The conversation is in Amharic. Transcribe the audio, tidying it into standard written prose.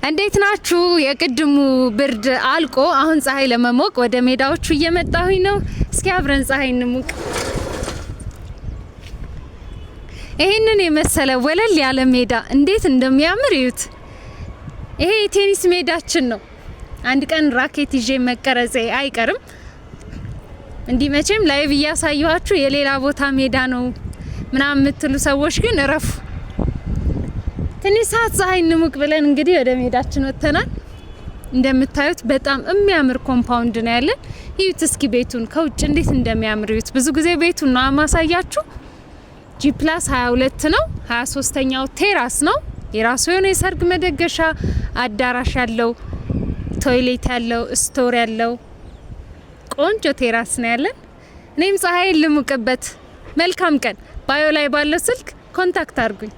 እንዴት ናችሁ? የቅድሙ ብርድ አልቆ አሁን ፀሐይ ለመሞቅ ወደ ሜዳዎቹ እየመጣሁኝ ነው። እስኪ አብረን ፀሐይ እንሙቅ። ይሄንን የመሰለ ወለል ያለ ሜዳ እንዴት እንደሚያምር እዩት። ይሄ የቴኒስ ሜዳችን ነው። አንድ ቀን ራኬት ይዤ መቀረጼ አይቀርም። እንዲህ መቼም ላይቭ እያሳየኋችሁ የሌላ ቦታ ሜዳ ነው ምናምን የምትሉ ሰዎች ግን እረፉ። ትንሽ ሰዓት ፀሐይ እንሙቅ ብለን እንግዲህ ወደ ሜዳችን ወጥተናል። እንደምታዩት በጣም የሚያምር ኮምፓውንድ ነው ያለን። እዩት እስኪ ቤቱን ከውጭ እንዴት እንደሚያምር እዩት። ብዙ ጊዜ ቤቱን ነው ማሳያችሁ። G+22 ነው። 23ኛው ቴራስ ነው። የራሱ የሆነ የሰርግ መደገሻ አዳራሽ ያለው፣ ቶይሌት ያለው፣ ስቶር ያለው ቆንጆ ቴራስ ነው ያለን። እኔም ፀሐይ ልሙቅበት። መልካም ቀን። ባዮ ላይ ባለው ስልክ ኮንታክት አድርጉኝ።